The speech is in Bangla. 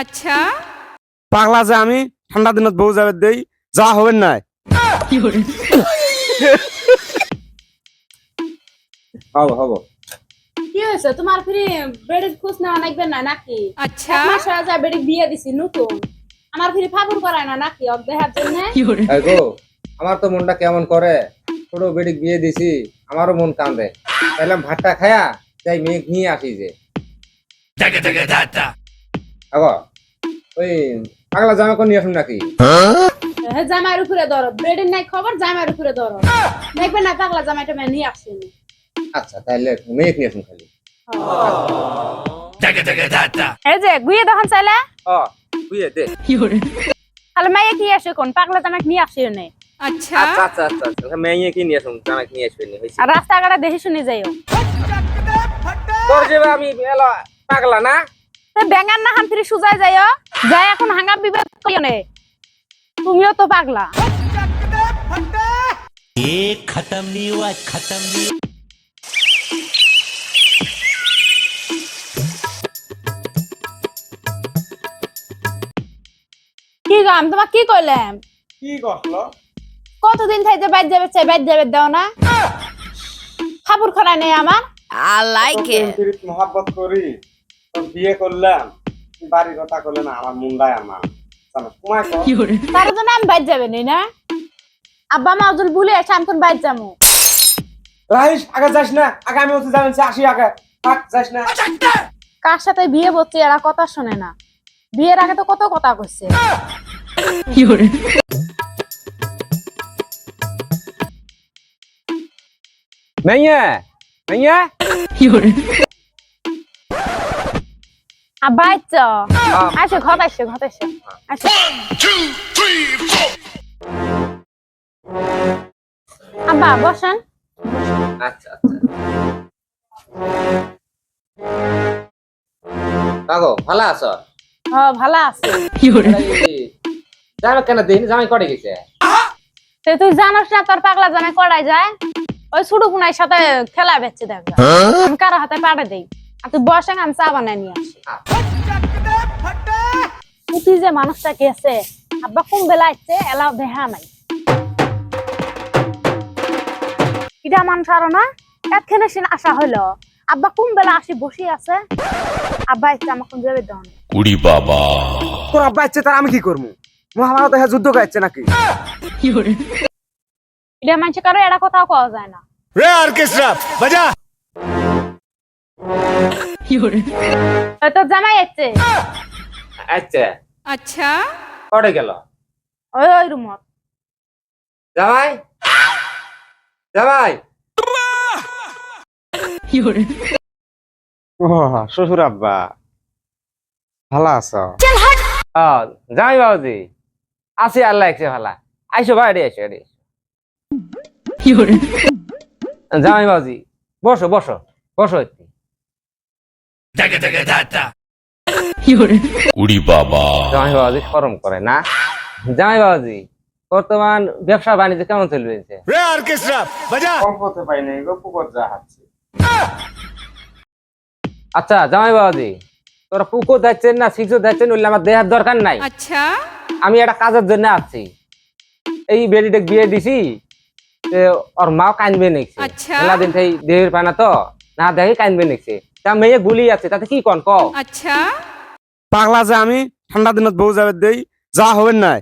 আচ্ছা পাগলা যে আমি ঠান্ডা দিনত বউ যাবে দেই যা হবেন নাই হব হব কি হয়েছে তোমার ফিরে বেড়ে খোঁজ নেওয়া লাগবে না নাকি? আচ্ছা এক মাস হয়ে যায় বেড়ে বিয়ে দিছি নতুন, আমার ফিরে ফাগুর করায় না নাকি অব দেখার জন্য? এই গো আমার তো মনটা কেমন করে, ছোট বেডিক বিয়ে দিছি, আমারও মন কান্দে। তাহলে ভাতটা খায়া যাই মেঘ নিয়ে আসি যে আগো ওই পাগলা জামা কোন নিয়ে আসুন নাকি? হ্যাঁ জামাইয়ের উপরে ধরো, বেড়ের নাই খবর জামাইয়ের উপরে ধরো, দেখবে না পাগলা জামাইটা মেয়ে নিয়ে আসেনি। আচ্ছা তাহলে মেঘ নিয়ে আসুন খালি। এই যে গুয়ে তখন চাইলে ও বুঝে দে। তাহলে মেয়ে কি আসে কোন পাগলা জামাই নিয়ে আসে নে? আচ্ছা আচ্ছা আচ্ছা আচ্ছা আচ্ছা মেয়ে কি নিয়ে আসুন, জামা নিয়ে আসবেন হইছে। আর রাস্তাঘাটে দেখে শুনে যাইও। তোর যে আমি এলো পাগলা না, ব্যাঙার না হান ফিরে সুজাই যাইও, যাই এখন হাঙ্গা বিবাদ করিও নে, তুমিও তো পাগলা। खत्म नहीं हुआ, खत्म नहीं। কি গাম তোমার কি কইলাম? কি করলো কতদিন থাইতে বাইর যাবে চাই, বাইর যাবে দাও না, খাবুর খরা নেই আমার। মহাব্বত করি তো বিয়ে করলাম, বাড়ির কথা করলে না আমার মুন্ডায় আমার তোমায় তার জন্য আমি বাইর যাবে না, আব্বা মা ওজন ভুলে এসে আমি কোন বাইর যাবো। রাইস আগে যাস না, আগে আমি ওতে যাবেন আসি আগে থাক যাস না। কার সাথে বিয়ে বলছে এরা কথা শোনে না, বিয়ের আগে তো কত কথা কইছে। মেয়ে মেয়ে আব্বা আইছো আসো, ঘর আসো, ঘর আসো, আসো। আব্বা বসেন। আচ্ছা আচ্ছা কাগো ভালো আছো? ভালো আছে। জামাই কেন দিন জামাই করে গেছে? তুই জানোস না তোর পাগলা জামাই কড়াই যায়, ওই ছোট কুনার সাথে খেলা বেচছে দেখ, আমি কারো হাতে পাড়ে দেই, আর তুই বসে আমি চা বানাই নিয়ে আসি। তুই যে মানুষটা গেছে আব্বা কোন বেলা আসছে এলাও দেখা নাই, এটা মানুষ আরো না একখানে আসা হইলো, আব্বা কোন বেলা আসি বসে আছে, আব্বা আসছে আমার কোন যাবে দাও। उड़ी बाबा তোর আব্বা ইচ্ছে তার আমি কি করবো? মহাভারত হ্যাঁ যুদ্ধ গাইছে নাকি? এটা মানুষের কারো এটা কোথাও পাওয়া যায় না। रे ऑर्केस्ट्रा बजा। তোর জামাই আসছে, আচ্ছা আচ্ছা পড়ে গেল ওই ওই রুমত। জামাই জামাই ও শ্বশুর আব্বা ভালো আছো? জামাই বাবুজি আছি, আল্লাহ একছে ভালা। আইসো ভাই, এডি আইসো এডি জামাই বাবুজি বসো বসো বসো একটু। उड़ी बाबा জামাই বাবুজি শরম করে না? জামাই বাবুজি বর্তমান ব্যবসা বাণিজ্য কেমন চলছে? रे ऑर्केस्ट्रा बजा। কম করতে পাই নাই গো, পুকুর যা হাঁটছে। আচ্ছা জামাই বাবুজি তোরা পুকুর যাচ্ছেন না শিখছো যাচ্ছেন বললে আমার দেহার দরকার নাই, আচ্ছা আমি একটা কাজের জন্য আসছি। এই বেডিটা বিয়ে দিছি, ওর মাও কানবে নিচ্ছে, আচ্ছা। মেলা দিন থেকে দেহের পানা তো না দেখে কানবে নিচ্ছে, তা মেয়ে গুলি আছে তাতে কি কন ক? আচ্ছা পাগলা যে আমি ঠান্ডা দিনত বউ যাবে দেই যা হবেন নাই